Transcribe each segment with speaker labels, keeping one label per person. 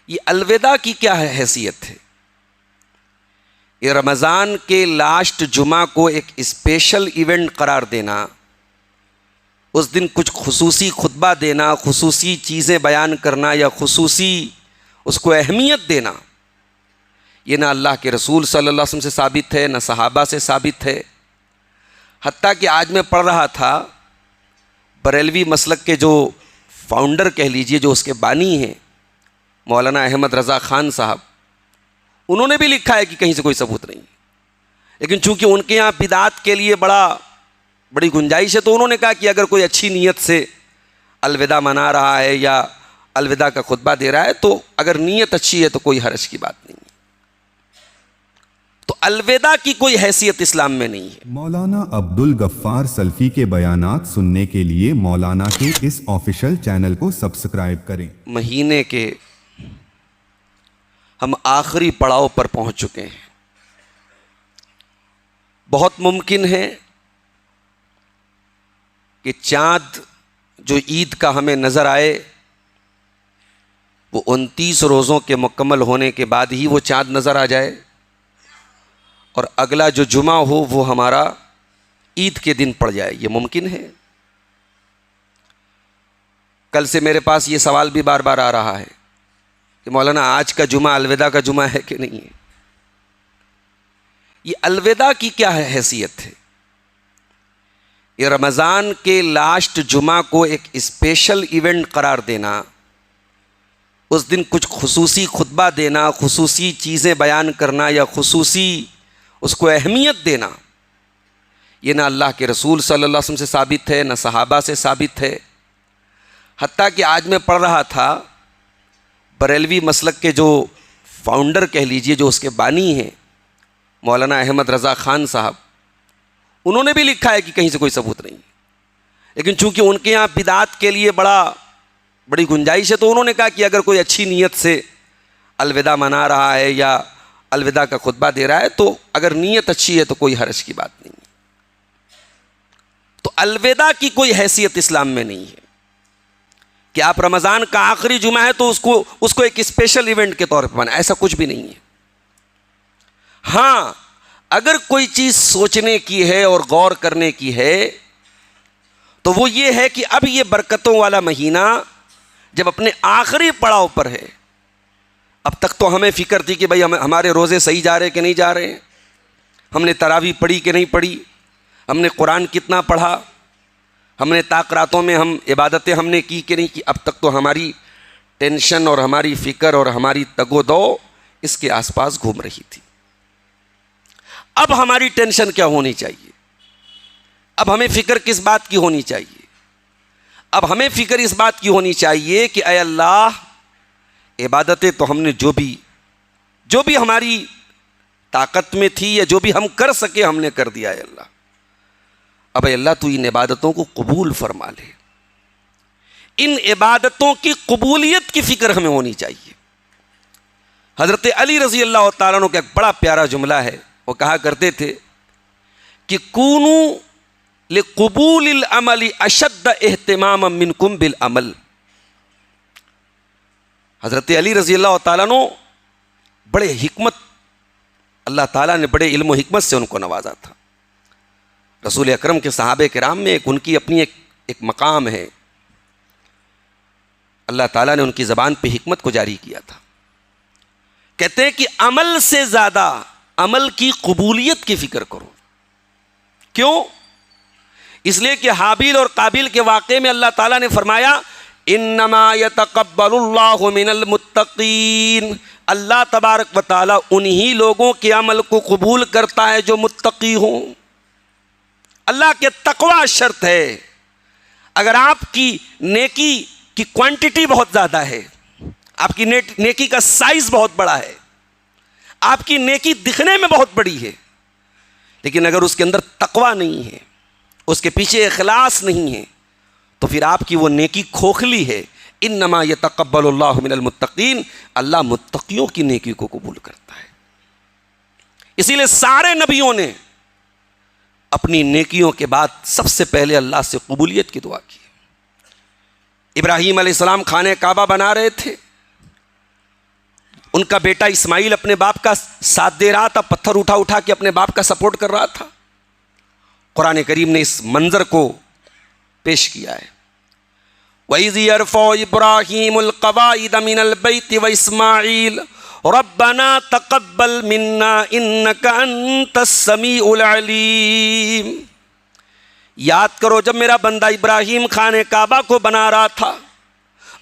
Speaker 1: یہ الوداع کی کیا حیثیت ہے؟ یہ رمضان کے لاسٹ جمعہ کو ایک اسپیشل ایونٹ قرار دینا، اس دن کچھ خصوصی خطبہ دینا، خصوصی چیزیں بیان کرنا یا خصوصی اس کو اہمیت دینا، یہ نہ اللہ کے رسول صلی اللہ علیہ وسلم سے ثابت ہے، نہ صحابہ سے ثابت ہے۔ حتیٰ کہ آج میں پڑھ رہا تھا بریلوی مسلک کے جو فاؤنڈر کہہ لیجئے، جو اس کے بانی ہیں، مولانا احمد رضا خان صاحب، انہوں نے بھی لکھا ہے کہ کہیں سے کوئی ثبوت نہیں، لیکن چونکہ ان کے یہاں بدعات کے لیے بڑی گنجائش ہے، تو انہوں نے کہا کہ اگر کوئی اچھی نیت سے الوداع منا رہا ہے یا الوداع کا خطبہ دے رہا ہے تو اگر نیت اچھی ہے تو کوئی حرج کی بات نہیں ہے۔ تو الوداع کی کوئی حیثیت اسلام میں نہیں ہے۔
Speaker 2: مولانا عبدالغفار سلفی کے بیانات سننے کے لیے مولانا کے اس آفیشل چینل کو سبسکرائب کریں۔
Speaker 1: مہینے کے ہم آخری پڑاؤ پر پہنچ چکے ہیں۔ بہت ممکن ہے کہ چاند جو عید کا ہمیں نظر آئے وہ 29 روزوں کے مکمل ہونے کے بعد ہی وہ چاند نظر آ جائے، اور اگلا جو جمعہ ہو وہ ہمارا عید کے دن پڑ جائے، یہ ممکن ہے۔ کل سے میرے پاس یہ سوال بھی بار بار آ رہا ہے کہ مولانا آج کا جمعہ الوداع کا جمعہ ہے کہ نہیں ہے؟ یہ الوداع کی کیا حیثیت ہے؟ یہ رمضان کے لاسٹ جمعہ کو ایک اسپیشل ایونٹ قرار دینا، اس دن کچھ خصوصی خطبہ دینا، خصوصی چیزیں بیان کرنا یا خصوصی اس کو اہمیت دینا، یہ نہ اللہ کے رسول صلی اللہ علیہ وسلم سے ثابت ہے، نہ صحابہ سے ثابت ہے۔ حتیٰ کہ آج میں پڑھ رہا تھا بریلوی مسلک کے جو فاؤنڈر کہہ لیجئے، جو اس کے بانی ہیں، مولانا احمد رضا خان صاحب، انہوں نے بھی لکھا ہے کہ کہیں سے کوئی ثبوت نہیں، لیکن چونکہ ان کے یہاں بدعات کے لیے بڑی گنجائش ہے، تو انہوں نے کہا کہ اگر کوئی اچھی نیت سے الوداع منا رہا ہے یا الوداع کا خطبہ دے رہا ہے تو اگر نیت اچھی ہے تو کوئی حرج کی بات نہیں ہے۔ تو الوداع کی کوئی حیثیت اسلام میں نہیں ہے کہ آپ رمضان کا آخری جمعہ ہے تو اس کو ایک اسپیشل ایونٹ کے طور پہ منائیں، ایسا کچھ بھی نہیں ہے۔ ہاں، اگر کوئی چیز سوچنے کی ہے اور غور کرنے کی ہے تو وہ یہ ہے کہ اب یہ برکتوں والا مہینہ جب اپنے آخری پڑاؤ پر ہے، اب تک تو ہمیں فکر تھی کہ بھئی ہمارے روزے صحیح جا رہے کہ نہیں جا رہے ہیں، ہم نے تراویح پڑھی کہ نہیں پڑھی، ہم نے قرآن کتنا پڑھا، ہم نے تاقراتوں میں ہم عبادتیں ہم نے کی کہ نہیں کی۔ اب تک تو ہماری ٹینشن اور ہماری فکر اور ہماری تگ و دو اس کے آس پاس گھوم رہی تھی۔ اب ہماری ٹینشن کیا ہونی چاہیے؟ اب ہمیں فکر کس بات کی ہونی چاہیے؟ اب ہمیں فکر اس بات کی ہونی چاہیے کہ اے اللہ، عبادتیں تو ہم نے جو بھی ہماری طاقت میں تھی یا جو بھی ہم کر سکے ہم نے کر دیا ہے اللہ۔ اب اے اللہ تو ان عبادتوں کو قبول فرما لے۔ ان عبادتوں کی قبولیت کی فکر ہمیں ہونی چاہیے۔ حضرت علی رضی اللہ تعالیٰ عنہ کا ایک بڑا پیارا جملہ ہے، وہ کہا کرتے تھے کہ کونوا لقبول العمل اشد اہتماما منکم بالعمل۔ حضرت علی رضی اللہ تعالیٰ عنہ بڑے حکمت، اللہ تعالیٰ نے بڑے علم و حکمت سے ان کو نوازا تھا۔ رسول اکرم کے صحابہ کرام میں ان کی اپنی ایک مقام ہے، اللہ تعالیٰ نے ان کی زبان پہ حکمت کو جاری کیا تھا۔ کہتے ہیں کہ عمل سے زیادہ عمل کی قبولیت کی فکر کرو۔ کیوں؟ اس لیے کہ حابیل اور قابیل کے واقعے میں اللہ تعالیٰ نے فرمایا انما یتقبل اللہ من المتقین، اللہ تبارک و تعالیٰ انہی لوگوں کے عمل کو قبول کرتا ہے جو متقی ہوں۔ اللہ کے تقوی شرط ہے۔ اگر آپ کی نیکی کی کوانٹٹی بہت زیادہ ہے، آپ کی نیکی کا سائز بہت بڑا ہے، آپ کی نیکی دکھنے میں بہت بڑی ہے، لیکن اگر اس کے اندر تقوی نہیں ہے، اس کے پیچھے اخلاص نہیں ہے، تو پھر آپ کی وہ نیکی کھوکھلی ہے۔ انما یتقبل اللہ من المتقین، اللہ متقیوں کی نیکی کو قبول کرتا ہے۔ اسی لیے سارے نبیوں نے اپنی نیکیوں کے بعد سب سے پہلے اللہ سے قبولیت کی دعا کی۔ ابراہیم علیہ السلام خانہ کعبہ بنا رہے تھے، ان کا بیٹا اسماعیل اپنے باپ کا ساتھ دے رہا تھا، پتھر اٹھا اٹھا کے اپنے باپ کا سپورٹ کر رہا تھا. قرآن کریم نے اس منظر کو پیش کیا ہے. وَإِذْ يَرْفَعُ إِبْرَاهِيمُ الْقَوَاعِدَ مِنَ الْبَيْتِ وَإِسْمَاعِيلُ رَبَّنَا تَقَبَّلْ مِنَّا إِنَّكَ أَنْتَ السَّمِيعُ الْعَلِيمُ. یاد کرو جب میرا بندہ ابراہیم خانہ کعبہ کو بنا رہا تھا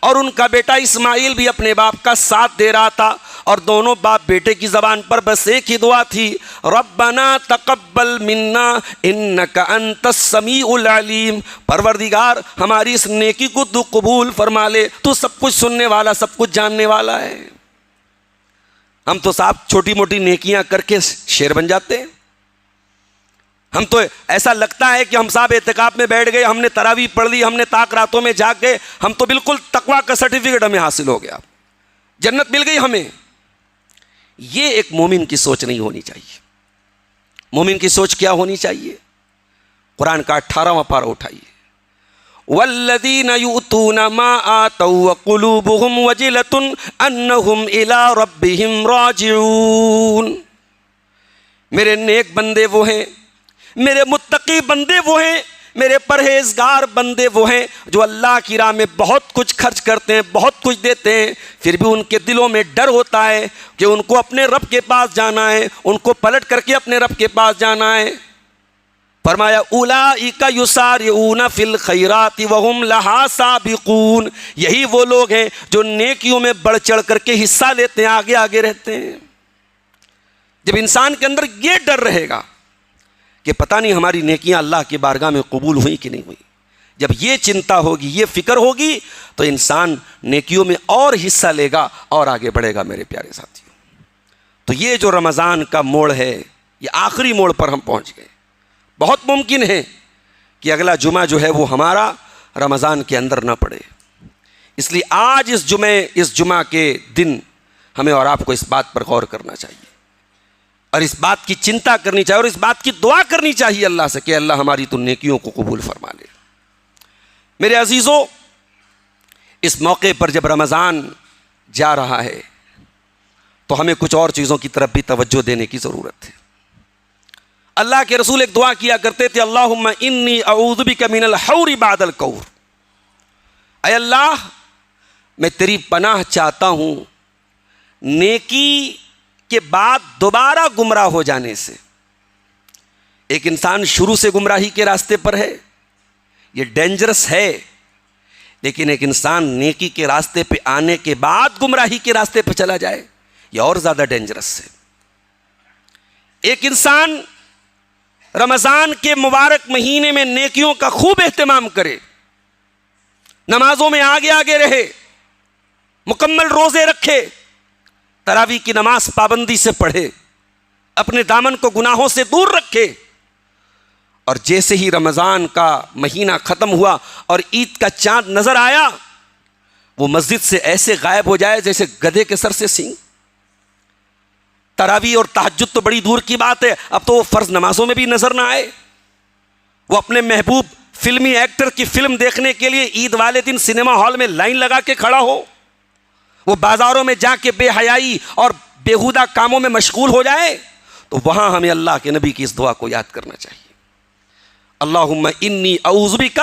Speaker 1: اور ان کا بیٹا اسماعیل بھی اپنے باپ کا ساتھ دے رہا تھا، اور دونوں باپ بیٹے کی زبان پر بس ایک ہی دعا تھی، ربنا تقبل منا انک انت السمیع العلیم. پروردگار ہماری اس نیکی کو تو قبول فرما لے، تو سب کچھ سننے والا، سب کچھ جاننے والا ہے. ہم تو صاحب چھوٹی موٹی نیکیاں کر کے شیر بن جاتے ہیں. ہم تو ایسا لگتا ہے کہ ہم صاحب اعتکاف میں بیٹھ گئے، ہم نے تراویح پڑھ لی، ہم نے طاق راتوں میں جاگ گئے، ہم تو بالکل تقویٰ کا سرٹیفکیٹ ہمیں حاصل ہو گیا، جنت مل گئی ہمیں. یہ ایک مومن کی سوچ نہیں ہونی چاہیے. مومن کی سوچ کیا ہونی چاہیے؟ قرآن کا 18واں پارہ اٹھائیے. والذین یؤتون ما آتوا وقلوبهم وجلة انہم الی ربہم راجعون. میرے نیک بندے وہ ہیں، میرے متقی بندے وہ ہیں، میرے پرہیزگار بندے وہ ہیں جو اللہ کی راہ میں بہت کچھ خرچ کرتے ہیں، بہت کچھ دیتے ہیں، پھر بھی ان کے دلوں میں ڈر ہوتا ہے کہ ان کو اپنے رب کے پاس جانا ہے، ان کو پلٹ کر کے اپنے رب کے پاس جانا ہے. فرمایا اولئک یسارعون فی الخیرات وہم لہا سابقون. یہی وہ لوگ ہیں جو نیکیوں میں بڑھ چڑھ کر کے حصہ لیتے ہیں، آگے آگے رہتے ہیں. جب انسان کے اندر یہ ڈر رہے گا کہ پتہ نہیں ہماری نیکیاں اللہ کی بارگاہ میں قبول ہوئی کہ نہیں ہوئی، جب یہ چنتا ہوگی، یہ فکر ہوگی، تو انسان نیکیوں میں اور حصہ لے گا اور آگے بڑھے گا. میرے پیارے ساتھیوں، تو یہ جو رمضان کا موڑ ہے، یہ آخری موڑ پر ہم پہنچ گئے. بہت ممکن ہے کہ اگلا جمعہ جو ہے وہ ہمارا رمضان کے اندر نہ پڑے. اس لیے آج اس جمعہ کے دن ہمیں اور آپ کو اس بات پر غور کرنا چاہیے، اور اس بات کی چنتا کرنی چاہیے، اور اس بات کی دعا کرنی چاہیے اللہ سے کہ اللہ ہماری تو نیکیوں کو قبول فرما لے. میرے عزیزو، اس موقع پر جب رمضان جا رہا ہے تو ہمیں کچھ اور چیزوں کی طرف بھی توجہ دینے کی ضرورت ہے. اللہ کے رسول ایک دعا کیا کرتے تھے، اللہم انی اعوذ بک من الحور بعد الکور. اے اللہ، میں تیری پناہ چاہتا ہوں نیکی کے بعد دوبارہ گمراہ ہو جانے سے. ایک انسان شروع سے گمراہی کے راستے پر ہے، یہ ڈینجرس ہے، لیکن ایک انسان نیکی کے راستے پہ آنے کے بعد گمراہی کے راستے پہ چلا جائے، یہ اور زیادہ ڈینجرس ہے. ایک انسان رمضان کے مبارک مہینے میں نیکیوں کا خوب اہتمام کرے، نمازوں میں آگے آگے رہے، مکمل روزے رکھے، تراویح کی نماز پابندی سے پڑھے، اپنے دامن کو گناہوں سے دور رکھے، اور جیسے ہی رمضان کا مہینہ ختم ہوا اور عید کا چاند نظر آیا، وہ مسجد سے ایسے غائب ہو جائے جیسے گدھے کے سر سے سینگ. تراویح اور تہجد تو بڑی دور کی بات ہے، اب تو وہ فرض نمازوں میں بھی نظر نہ آئے. وہ اپنے محبوب فلمی ایکٹر کی فلم دیکھنے کے لیے عید والے دن سنیما ہال میں لائن لگا کے کھڑا ہو، وہ بازاروں میں جا کے بے حیائی اور بیہودہ کاموں میں مشغول ہو جائے، تو وہاں ہمیں اللہ کے نبی کی اس دعا کو یاد کرنا چاہیے. اللہم انی اعوذ بک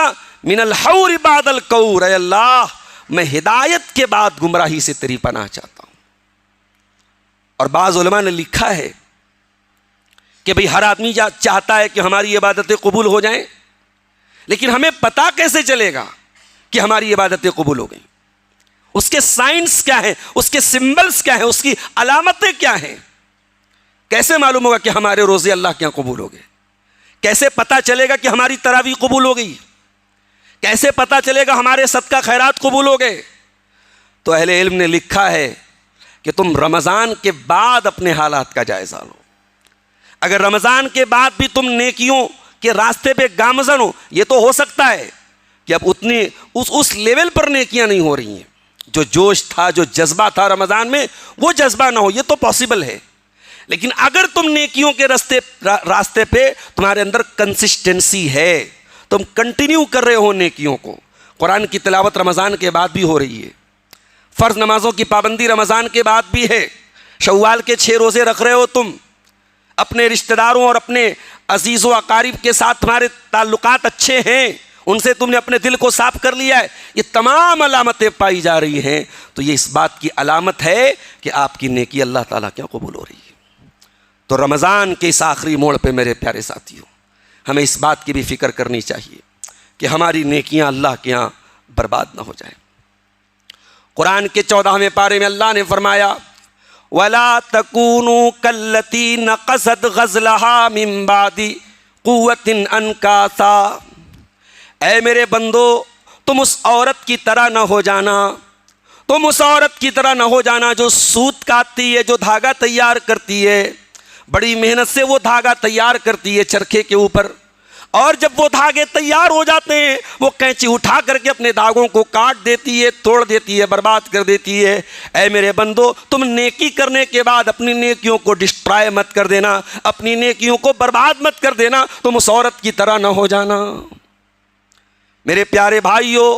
Speaker 1: من الحور بعد الکور. اے اللہ، میں ہدایت کے بعد گمراہی سے تیری پناہ چاہتا ہوں. اور بعض علماء نے لکھا ہے کہ بھئی ہر آدمی چاہتا ہے کہ ہماری عبادتیں قبول ہو جائیں، لیکن ہمیں پتہ کیسے چلے گا کہ ہماری عبادتیں قبول ہو گئیں؟ اس کے سائنس کیا ہیں، اس کے سمبلز کیا ہیں، اس کی علامتیں کیا ہیں؟ کیسے معلوم ہوگا کہ ہمارے روزے اللہ کے یہاں قبول ہو گئے؟ کیسے پتہ چلے گا کہ ہماری تراویح قبول ہو گئی؟ کیسے پتہ چلے گا ہمارے صدقہ خیرات قبول ہو گئے؟ تو اہل علم نے لکھا ہے کہ تم رمضان کے بعد اپنے حالات کا جائزہ لو. اگر رمضان کے بعد بھی تم نیکیوں کے راستے پہ گامزن ہو، یہ تو ہو سکتا ہے کہ اب اتنی اس لیول پر نیکیاں نہیں ہو رہی ہیں، جو جوش تھا، جو جذبہ تھا رمضان میں، وہ جذبہ نہ ہو، یہ تو پاسبل ہے. لیکن اگر تم نیکیوں کے راستے پہ تمہارے اندر کنسسٹنسی ہے، تم کنٹینیو کر رہے ہو نیکیوں کو، قرآن کی تلاوت رمضان کے بعد بھی ہو رہی ہے، فرض نمازوں کی پابندی رمضان کے بعد بھی ہے، شوال کے 6 روزے رکھ رہے ہو تم، اپنے رشتہ داروں اور اپنے عزیز و اقارب کے ساتھ تمہارے تعلقات اچھے ہیں، ان سے تم نے اپنے دل کو صاف کر لیا ہے، یہ تمام علامتیں پائی جا رہی ہیں، تو یہ اس بات کی علامت ہے کہ آپ کی نیکی اللہ تعالیٰ کیا قبول ہو رہی ہے۔ تو رمضان کے اس آخری موڑ پہ میرے پیارے ساتھیوں، ہمیں اس بات کی بھی فکر کرنی چاہیے کہ ہماری نیکیاں اللہ کے ہاں برباد نہ ہو جائیں۔ قرآن کے 14ویں پارے میں اللہ نے فرمایا وَلَا تَكُونُوا كَالَّتِي نَقَضَتْ غَزْلَهَا مِن بَعْدِ قُوَّةٍ أَنْكَاثًا، اے میرے بندو تم اس عورت کی طرح نہ ہو جانا، تم اس عورت کی طرح نہ ہو جانا جو سوت کاٹتی ہے، جو دھاگا تیار کرتی ہے، بڑی محنت سے وہ دھاگا تیار کرتی ہے چرخے کے اوپر، اور جب وہ دھاگے تیار ہو جاتے ہیں وہ کینچی اٹھا کر کے اپنے دھاگوں کو کاٹ دیتی ہے، توڑ دیتی ہے، برباد کر دیتی ہے۔ اے میرے بندو تم نیکی کرنے کے بعد اپنی نیکیوں کو ڈسٹرائے مت کر دینا، اپنی نیکیوں کو برباد مت کر دینا، تم اس عورت کی طرح نہ ہو جانا۔ میرے پیارے بھائیوں،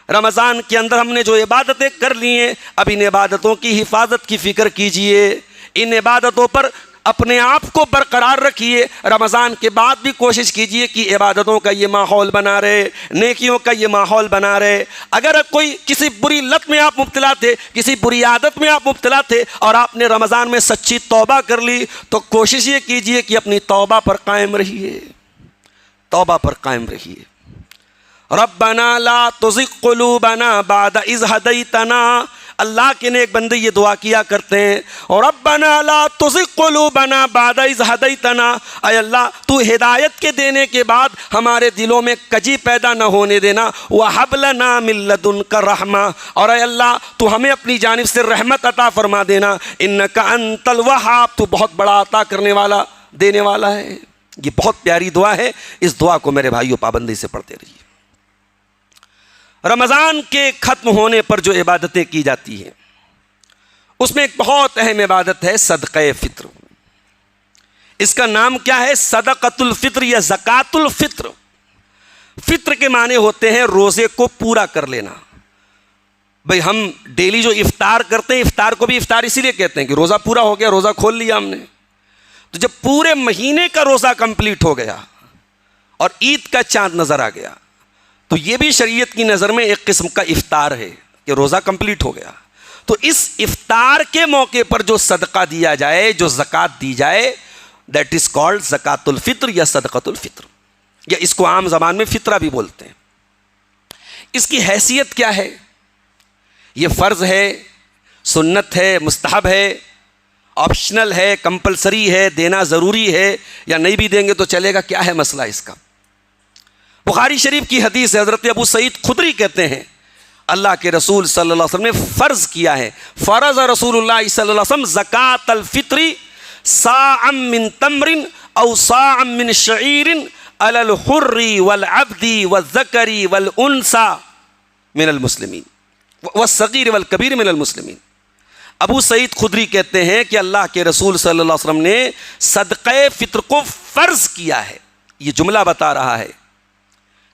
Speaker 1: رمضان کے اندر ہم نے جو عبادتیں کر لی ہیں، اب ان عبادتوں کی حفاظت کی فکر کیجئے، ان عبادتوں پر اپنے آپ کو برقرار رکھیے۔ رمضان کے بعد بھی کوشش کیجئے کہ عبادتوں کا یہ ماحول بنا رہے، نیکیوں کا یہ ماحول بنا رہے۔ اگر کوئی کسی بری لت میں آپ مبتلا تھے، کسی بری عادت میں آپ مبتلا تھے اور آپ نے رمضان میں سچی توبہ کر لی، تو کوشش یہ کیجئے کہ اپنی توبہ پر قائم رہیے، توبہ پر قائم رہیے۔ ربنا لا تزغ قلوبنا بعد اذ ہدیتنا، اللہ کے نیک بندے یہ دعا کیا کرتے ہیں، اور ربنا لا تزغ قلوبنا بعد اذ ہدیتنا، اے اللہ تو ہدایت کے دینے کے بعد ہمارے دلوں میں کجی پیدا نہ ہونے دینا، وہب لنا من لدنک رحمہ، اور اے اللہ تو ہمیں اپنی جانب سے رحمت عطا فرما دینا، انک انت الوہاب، تو بہت بڑا عطا کرنے والا، دینے والا ہے۔ یہ بہت پیاری دعا ہے، اس دعا کو میرے بھائیوں پابندی سے پڑھتے رہیے۔ رمضان کے ختم ہونے پر جو عبادتیں کی جاتی ہیں اس میں ایک بہت اہم عبادت ہے صدقہ فطر۔ اس کا نام کیا ہے؟ صدقۃ الفطر یا زکوٰۃ الفطر۔ فطر کے معنی ہوتے ہیں روزے کو پورا کر لینا۔ بھئی ہم ڈیلی جو افطار کرتے ہیں، افطار کو بھی افطار اسی لیے کہتے ہیں کہ روزہ پورا ہو گیا، روزہ کھول لیا ہم نے۔ تو جب پورے مہینے کا روزہ کمپلیٹ ہو گیا اور عید کا چاند نظر آ گیا، تو یہ بھی شریعت کی نظر میں ایک قسم کا افطار ہے کہ روزہ کمپلیٹ ہو گیا۔ تو اس افطار کے موقع پر جو صدقہ دیا جائے، جو زکوٰۃ دی جائے، دیٹ از کالڈ زکوٰۃ الفطر یا صدقۃ الفطر، یا اس کو عام زبان میں فطرہ بھی بولتے ہیں۔ اس کی حیثیت کیا ہے؟ یہ فرض ہے، سنت ہے، مستحب ہے، آپشنل ہے، کمپلسری ہے، دینا ضروری ہے، یا نہیں بھی دیں گے تو چلے گا؟ کیا ہے مسئلہ اس کا؟ بخاری شریف کی حدیث ہے، حضرت ابو سعید خدری کہتے ہیں اللہ کے رسول صلی اللہ علیہ وسلم نے فرض کیا ہے، فرض رسول اللہ صلی اللہ علیہ وسلم زکاۃ الفطر صاعا من تمر او صاعا من شعیر علی الحر والعبد والذکر والانثى من المسلمین والصغیر والکبیر من المسلمین۔ ابو سعید خدری کہتے ہیں کہ اللہ کے رسول صلی اللہ علیہ وسلم نے صدقہ فطر کو فرض کیا ہے۔ یہ جملہ بتا رہا ہے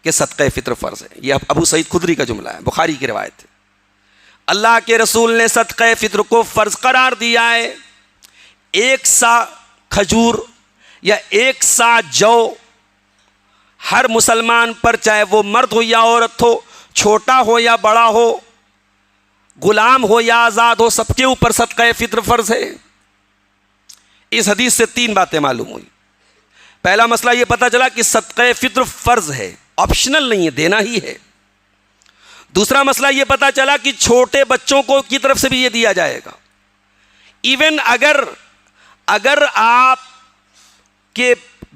Speaker 1: کہ صدقہ فطر فرض ہے، یہ ابو سعید خدری کا جملہ ہے، بخاری کی روایت ہے۔ اللہ کے رسول نے صدقہ فطر کو فرض قرار دیا ہے۔ 1 سا کھجور یا 1 سا جو ہر مسلمان پر، چاہے وہ مرد ہو یا عورت ہو، چھوٹا ہو یا بڑا ہو، غلام ہو یا آزاد ہو، سب کے اوپر صدقہ فطر فرض ہے۔ اس حدیث سے 3 باتیں معلوم ہوئی۔ پہلا مسئلہ یہ پتہ چلا کہ صدقہ فطر فرض ہے، آپشنل نہیں ہے، دینا ہی ہے۔ دوسرا مسئلہ یہ پتا چلا کہ چھوٹے بچوں کو کی طرف سے بھی یہ دیا جائے گا۔ ایون اگر آپ کے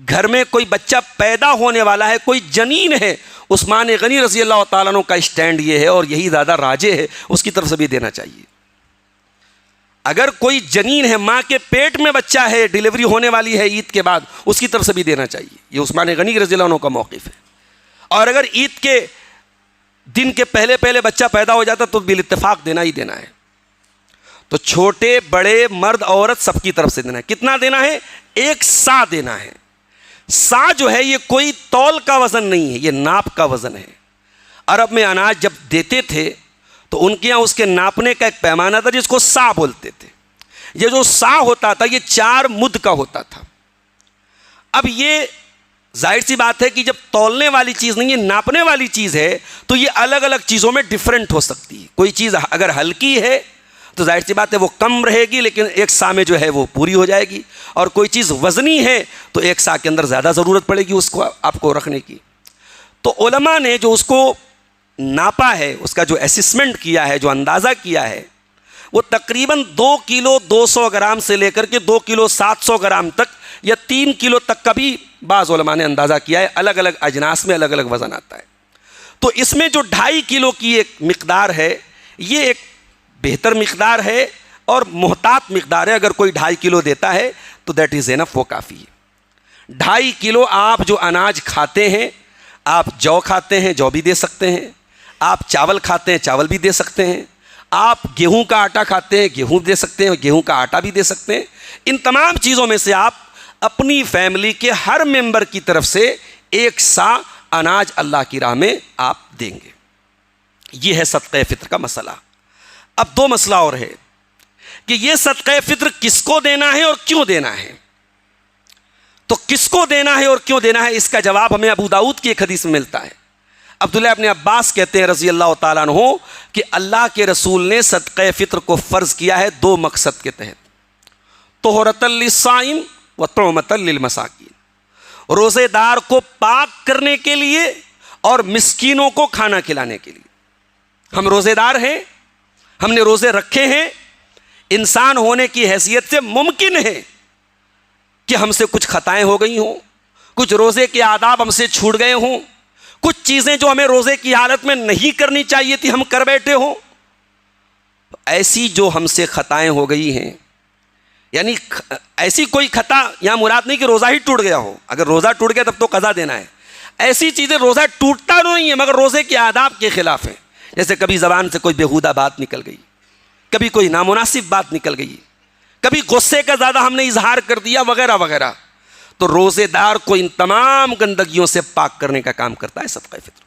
Speaker 1: گھر میں کوئی بچہ پیدا ہونے والا ہے، کوئی جنین ہے، عثمان غنی رضی اللہ تعالیٰ عنہ کا اسٹینڈ یہ ہے اور یہی زیادہ راجح ہے، اس کی طرف سے بھی دینا چاہیے۔ اگر کوئی جنین ہے، ماں کے پیٹ میں بچہ ہے، ڈیلیوری ہونے والی ہے عید کے بعد، اس کی طرف سے بھی دینا چاہیے۔ یہ عثمان غنی رضی اللہ عنہ کا موقف ہے۔ اور اگر عید کے دن کے پہلے بچہ پیدا ہو جاتا تو بالاتفاق دینا ہی دینا ہے۔ تو چھوٹے بڑے مرد عورت سب کی طرف سے دینا ہے۔ کتنا دینا ہے؟ 1 سا دینا ہے۔ سا جو ہے یہ کوئی تول کا وزن نہیں ہے، یہ ناپ کا وزن ہے۔ عرب میں اناج جب دیتے تھے تو ان کے یہاں اس کے ناپنے کا ایک پیمانہ تھا جس کو سا بولتے تھے۔ یہ جو سا ہوتا تھا یہ 4 مد کا ہوتا تھا. اب یہ ظاہر سی بات ہے کہ جب تولنے والی چیز نہیں ہے، ناپنے والی چیز ہے، تو یہ الگ الگ چیزوں میں ڈفرینٹ ہو سکتی ہے. کوئی چیز اگر ہلکی ہے تو ظاہر سی بات ہے وہ کم رہے گی، لیکن ایک سا میں جو ہے وہ پوری ہو جائے گی. اور کوئی چیز وزنی ہے تو ایک سا کے اندر زیادہ ضرورت پڑے گی اس کو آپ کو رکھنے کی. تو علماء نے جو اس کو ناپا ہے، اس کا جو اسسمنٹ کیا ہے، جو اندازہ کیا ہے، وہ تقریباً 2 کلو 200 گرام سے لے کر کے 2 کلو 700 گرام تک یا 3 کلو تک کا بھی بعض علماء نے اندازہ کیا ہے. الگ الگ اجناس میں الگ الگ وزن آتا ہے. تو اس میں جو 2.5 کلو کی ایک مقدار ہے، یہ ایک بہتر مقدار ہے اور محتاط مقدار ہے. اگر کوئی 2.5 کلو دیتا ہے تو دیٹ از انف، وہ کافی ہے. 2.5 کلو آپ جو اناج کھاتے ہیں، آپ جو کھاتے ہیں جو بھی دے سکتے ہیں، آپ چاول کھاتے ہیں چاول بھی دے سکتے ہیں، آپ گیہوں کا آٹا کھاتے ہیں گیہوں دے سکتے ہیں، گیہوں کا آٹا بھی دے سکتے ہیں. ان تمام چیزوں میں سے آپ اپنی فیملی کے ہر ممبر کی طرف سے 1 سا اناج اللہ کی راہ میں آپ دیں گے. یہ ہے صدقہ فطر کا مسئلہ. اب 2 مسئلہ اور ہے کہ یہ صدقہ فطر کس کو دینا ہے اور کیوں دینا ہے. تو کس کو دینا ہے اور کیوں دینا ہے، اس کا جواب ہمیں ابو داؤد کی ایک حدیث میں ملتا ہے. عبداللہ ابن عباس کہتے ہیں رضی اللہ تعالیٰ عنہ کہ اللہ کے رسول نے صدقہ فطر کو فرض کیا ہے 2 مقصد کے تحت: طہرۃ للصائم و طعمۃ للمساکین. روزے دار کو پاک کرنے کے لیے اور مسکینوں کو کھانا کھلانے کے لیے. ہم روزے دار ہیں، ہم نے روزے رکھے ہیں، انسان ہونے کی حیثیت سے ممکن ہے کہ ہم سے کچھ خطائیں ہو گئی ہوں، کچھ روزے کے آداب ہم سے چھوٹ گئے ہوں، کچھ چیزیں جو ہمیں روزے کی حالت میں نہیں کرنی چاہیے تھی ہم کر بیٹھے ہوں. ایسی جو ہم سے خطائیں ہو گئی ہیں، یعنی ایسی کوئی خطا یہاں مراد نہیں کہ روزہ ہی ٹوٹ گیا ہو، اگر روزہ ٹوٹ گیا تب تو قضا دینا ہے. ایسی چیزیں روزہ ٹوٹتا نہیں ہے مگر روزے کے آداب کے خلاف ہیں. جیسے کبھی زبان سے کوئی بیہودہ بات نکل گئی، کبھی کوئی نامناسب بات نکل گئی، کبھی غصے کا زیادہ ہم نے اظہار کر دیا وغیرہ وغیرہ. تو روزے دار کو ان تمام گندگیوں سے پاک کرنے کا کام کرتا ہے صدقہ فطر.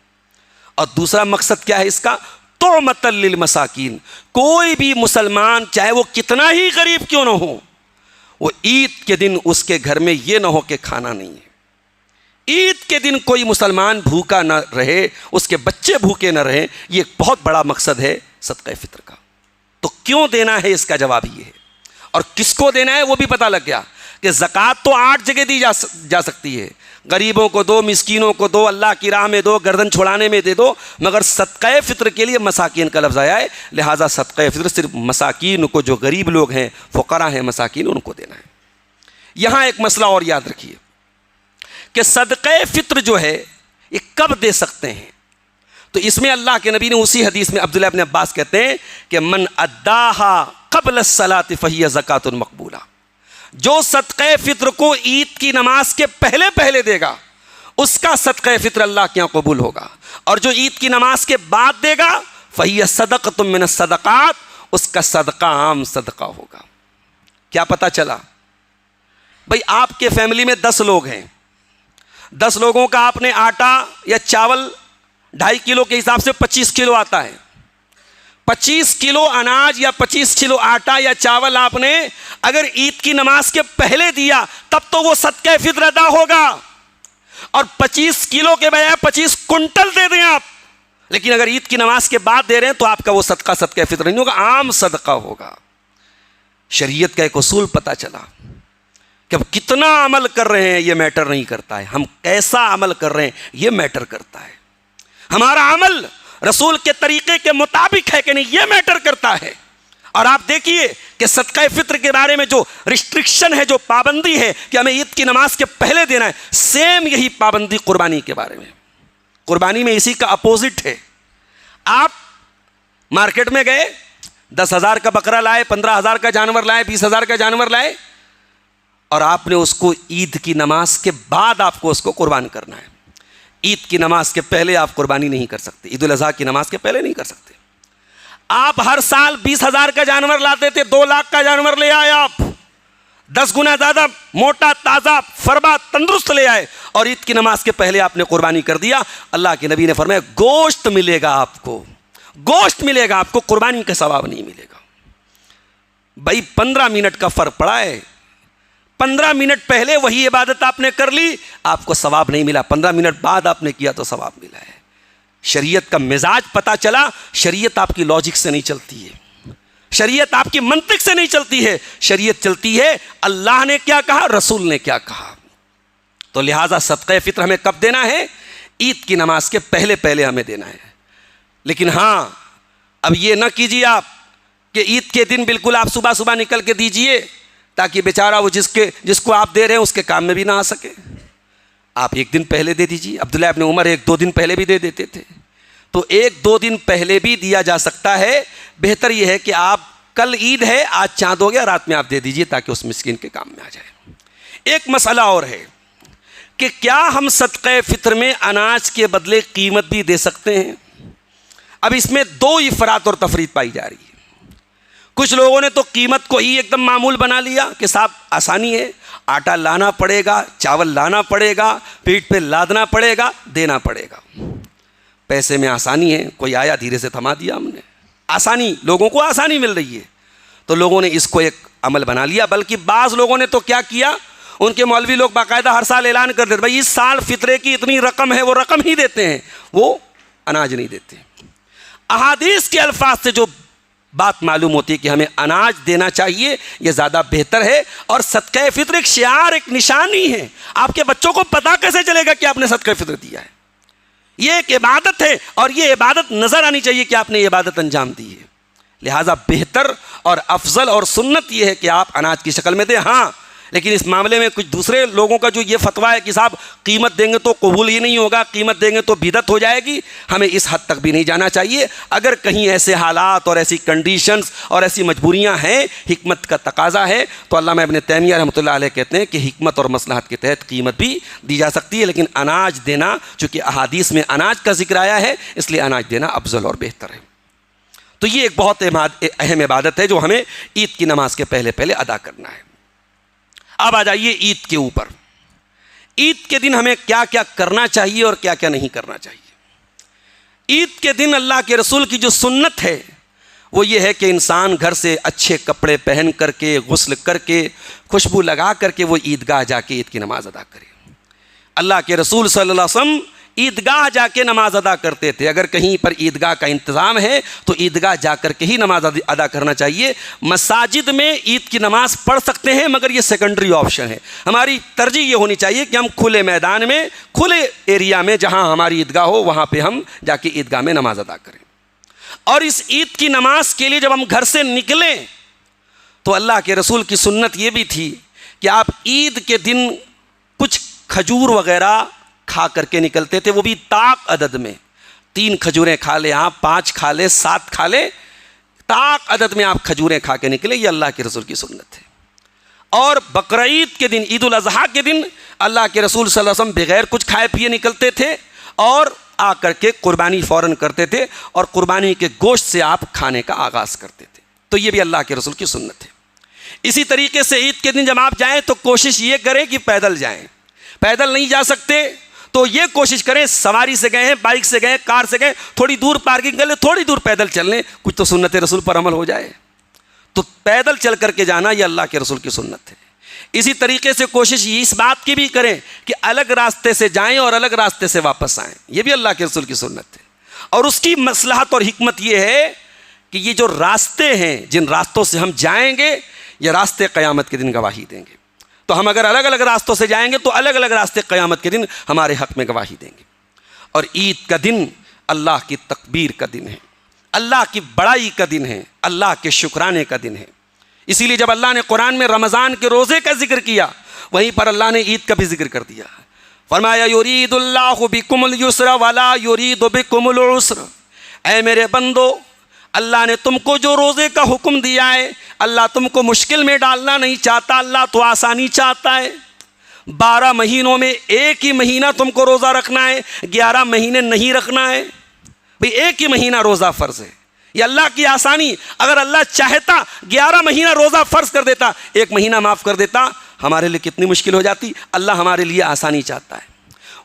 Speaker 1: اور دوسرا مقصد کیا ہے اس کا؟ طعمۃ للمساکین. کوئی بھی مسلمان چاہے وہ کتنا ہی غریب کیوں نہ ہو، وہ عید کے دن اس کے گھر میں یہ نہ ہو کہ کھانا نہیں ہے. عید کے دن کوئی مسلمان بھوکا نہ رہے، اس کے بچے بھوکے نہ رہیں. یہ ایک بہت بڑا مقصد ہے صدقہ فطر کا. تو کیوں دینا ہے اس کا جواب یہ ہے. اور کس کو دینا ہے وہ بھی پتہ لگ گیا کہ زکوٰۃ تو 8 جگہ دی جا سکتی ہے. غریبوں کو دو، مسکینوں کو دو، اللہ کی راہ میں دو، گردن چھڑانے میں دے دو، مگر صدقہ فطر کے لیے مساکین کا لفظ آیا ہے. لہٰذا صدقہ فطر صرف مساکین کو، جو غریب لوگ ہیں، فقراء ہیں، مساکین، ان کو دینا ہے. یہاں ایک مسئلہ اور یاد رکھیے کہ صدقہ فطر جو ہے یہ کب دے سکتے ہیں. تو اس میں اللہ کے نبی نے اسی حدیث میں عبداللہ ابن عباس کہتے ہیں کہ من اداہا قبل الصلاۃ فہی زکوٰۃ مقبولہ. جو صدقہ فطر کو عید کی نماز کے پہلے دے گا اس کا صدقہ فطر اللہ کے یہاں قبول ہوگا. اور جو عید کی نماز کے بعد دے گا فہی صدقۃ من الصدقات، اس کا صدقہ عام صدقہ ہوگا. کیا پتہ چلا؟ بھائی آپ کے فیملی میں 10 لوگ ہیں، 10 لوگوں کا آپ نے آٹا یا چاول 2.5 کلو کے حساب سے 25 کلو آتا ہے. 25 کلو اناج یا 25 کلو آٹا یا چاول آپ نے اگر عید کی نماز کے پہلے دیا تب تو وہ صدقہ فطر ادا ہوگا. اور 25 کلو کے بجائے 25 کنٹل دے دیں آپ، لیکن اگر عید کی نماز کے بعد دے رہے ہیں تو آپ کا وہ صدقہ فطر نہیں ہوگا، عام صدقہ ہوگا. شریعت کا ایک اصول پتہ چلا کہ ہم کتنا عمل کر رہے ہیں یہ میٹر نہیں کرتا ہے، ہم کیسا عمل کر رہے ہیں یہ میٹر کرتا ہے. ہمارا عمل رسول کے طریقے کے مطابق ہے کہ نہیں یہ میٹر کرتا ہے. اور آپ دیکھیے کہ صدقہ فطر کے بارے میں جو ریسٹرکشن ہے، جو پابندی ہے کہ ہمیں عید کی نماز کے پہلے دینا ہے، سیم یہی پابندی قربانی کے بارے میں. قربانی میں اسی کا اپوزٹ ہے. آپ مارکیٹ میں گئے، 10,000 کا بکرا لائے، 15,000 کا جانور لائے، 20,000 کا جانور لائے، اور آپ نے اس کو عید کی نماز کے بعد آپ کو اس کو قربان کرنا ہے. عید کی نماز کے پہلے آپ قربانی نہیں کر سکتے، عید الاضحیٰ کی نماز کے پہلے نہیں کر سکتے. آپ ہر سال 20,000 کا جانور لاتے تھے، 2 لاکھ کا جانور لے آئے، آپ 10 گنا زیادہ موٹا، تازہ، فربا، تندرست لے آئے، اور عید کی نماز کے پہلے آپ نے قربانی کر دیا. اللہ کے نبی نے فرمایا گوشت ملے گا آپ کو، گوشت ملے گا آپ کو، قربانی کا ثواب نہیں ملے گا. بھائی 15 منٹ کا فرق پڑا ہے. 15 منٹ پہلے وہی عبادت آپ نے کر لی, آپ کو ثواب نہیں ملا. 15 منٹ بعد آپ نے کیا تو ثواب ملا ہے. شریعت کا مزاج پتا چلا. شریعت آپ کی لاجک سے نہیں چلتی ہے, شریعت آپ کی منطق سے نہیں چلتی ہے, شریعت چلتی ہے اللہ نے کیا کہا, رسول نے کیا کہا. تو لہٰذا صدقہ فطر ہمیں کب دینا ہے؟ عید کی نماز کے پہلے پہلے ہمیں دینا ہے. لیکن ہاں اب یہ نہ کیجیے آپ کہ عید کے دن بالکل آپ صبح صبح نکل کے دیجئے تاکہ بیچارہ وہ جس کو آپ دے رہے ہیں اس کے کام میں بھی نہ آ سکے. آپ 1 دن پہلے دے دیجیے. عبداللہ ابن عمر 1-2 دن پہلے بھی دے دیتے تھے. تو 1-2 دن پہلے بھی دیا جا سکتا ہے. بہتر یہ ہے کہ آپ کل عید ہے, آج چاند ہو گیا, رات میں آپ دے دیجئے تاکہ اس مسکین کے کام میں آ جائے. ایک مسئلہ اور ہے کہ کیا ہم صدقہ فطر میں اناج کے بدلے قیمت بھی دے سکتے ہیں؟ اب اس میں 2 افراط اور تفریط پائی جا رہی ہے. کچھ لوگوں نے تو قیمت کو ہی ایک دم معمول بنا لیا کہ صاحب آسانی ہے, آٹا لانا پڑے گا, چاول لانا پڑے گا, پیٹ پہ لادنا پڑے گا, دینا پڑے گا. پیسے میں آسانی ہے, کوئی آیا دھیرے سے تھما دیا ہم نے. آسانی, لوگوں کو آسانی مل رہی ہے تو لوگوں نے اس کو ایک عمل بنا لیا. بلکہ بعض لوگوں نے تو کیا کیا, ان کے مولوی لوگ باقاعدہ ہر سال اعلان کر دیتے بھائی اس سال فطرے کی اتنی رقم ہے, وہ رقم ہی دیتے ہیں, وہ اناج نہیں دیتے. احادیث کے الفاظ سے جو بات معلوم ہوتی ہے کہ ہمیں اناج دینا چاہیے, یہ زیادہ بہتر ہے. اور صدقہ فطر ایک شعار, ایک نشانی ہے. آپ کے بچوں کو پتہ کیسے چلے گا کہ آپ نے صدقہ فطر دیا ہے؟ یہ ایک عبادت ہے اور یہ عبادت نظر آنی چاہیے کہ آپ نے یہ عبادت انجام دی ہے. لہٰذا بہتر اور افضل اور سنت یہ ہے کہ آپ اناج کی شکل میں دیں. ہاں لیکن اس معاملے میں کچھ دوسرے لوگوں کا جو یہ فتویٰ ہے کہ صاحب قیمت دیں گے تو قبول ہی نہیں ہوگا, قیمت دیں گے تو بدعت ہو جائے گی, ہمیں اس حد تک بھی نہیں جانا چاہیے. اگر کہیں ایسے حالات اور ایسی کنڈیشنز اور ایسی مجبوریاں ہیں, حکمت کا تقاضا ہے, تو علامہ ابن تیمیہ رحمۃ اللہ علیہ کہتے ہیں کہ حکمت اور مصلحت کے تحت قیمت بھی دی جا سکتی ہے. لیکن اناج دینا, چونکہ احادیث میں اناج کا ذکر آیا ہے, اس لیے اناج دینا افضل اور بہتر ہے. تو یہ ایک بہت اہم عبادت ہے جو ہمیں عید کی نماز کے پہلے پہلے ادا کرنا ہے. اب آ جائیے عید کے اوپر. عید کے دن ہمیں کیا کیا کرنا چاہیے اور کیا کیا نہیں کرنا چاہیے. عید کے دن اللہ کے رسول کی جو سنت ہے وہ یہ ہے کہ انسان گھر سے اچھے کپڑے پہن کر کے, غسل کر کے, خوشبو لگا کر کے وہ عیدگاہ جا کے عید کی نماز ادا کرے. اللہ کے رسول صلی اللہ علیہ وسلم عیدگاہ جا کے نماز ادا کرتے تھے. اگر کہیں پر عیدگاہ کا انتظام ہے تو عیدگاہ جا کر کے ہی نماز ادا کرنا چاہیے. مساجد میں عید کی نماز پڑھ سکتے ہیں مگر یہ سیکنڈری آپشن ہے. ہماری ترجیح یہ ہونی چاہیے کہ ہم کھلے میدان میں, کھلے ایریا میں جہاں ہماری عیدگاہ ہو وہاں پہ ہم جا کے عیدگاہ میں نماز ادا کریں. اور اس عید کی نماز کے لیے جب ہم گھر سے نکلیں تو اللہ کے رسول کی سنت یہ بھی تھی کہ آپ عید کے دن کچھ کھجور وغیرہ کھا کر کے نکلتے تھے, وہ بھی طاق عدد میں. 3 کھجوریں کھا لیں آپ, 5 کھا لیں, 7 کھا لیں, طاق عدد میں آپ کھجوریں کھا کے نکلے. یہ اللہ کے رسول کی سنت ہے. اور بقرعید کے دن, عید الاضحیٰ کے دن اللہ کے رسول صلی اللہ علیہ وسلم بغیر کچھ کھائے پیے نکلتے تھے اور آ کر کے قربانی فوراً کرتے تھے اور قربانی کے گوشت سے آپ کھانے کا آغاز کرتے تھے. تو یہ بھی اللہ کے رسول کی سنت ہے. اسی طریقے سے عید کے دن جب آپ جائیں تو کوشش یہ کریں کہ پیدل جائیں. پیدل نہیں جا سکتے تو یہ کوشش کریں, سواری سے گئے ہیں, بائک سے گئے, کار سے گئے, تھوڑی دور پارکنگ کر لیں, تھوڑی دور پیدل چل لیں, کچھ تو سنت رسول پر عمل ہو جائے. تو پیدل چل کر کے جانا یہ اللہ کے رسول کی سنت ہے. اسی طریقے سے کوشش اس بات کی بھی کریں کہ الگ راستے سے جائیں اور الگ راستے سے واپس آئیں. یہ بھی اللہ کے رسول کی سنت ہے. اور اس کی مصلحت اور حکمت یہ ہے کہ یہ جو راستے ہیں, جن راستوں سے ہم جائیں گے, یہ راستے قیامت کے دن گواہی دیں گے. تو ہم اگر الگ الگ راستوں سے جائیں گے تو الگ الگ راستے قیامت کے دن ہمارے حق میں گواہی دیں گے. اور عید کا دن اللہ کی تکبیر کا دن ہے, اللہ کی بڑائی کا دن ہے, اللہ کے شکرانے کا دن ہے. اسی لیے جب اللہ نے قرآن میں رمضان کے روزے کا ذکر کیا, وہیں پر اللہ نے عید کا بھی ذکر کر دیا. فرمایا یرید اللہ بکم الیسر ولا یرید بکم العسر. اے میرے بندو, اللہ نے تم کو جو روزے کا حکم دیا ہے, اللہ تم کو مشکل میں ڈالنا نہیں چاہتا, اللہ تو آسانی چاہتا ہے. 12 مہینوں میں ایک ہی مہینہ تم کو روزہ رکھنا ہے, 11 مہینے نہیں رکھنا ہے. بھئی ایک ہی مہینہ روزہ فرض ہے, یہ اللہ کی آسانی. اگر اللہ چاہتا 11 مہینہ روزہ فرض کر دیتا, 1 مہینہ معاف کر دیتا, ہمارے لیے کتنی مشکل ہو جاتی. اللہ ہمارے لیے آسانی چاہتا ہے.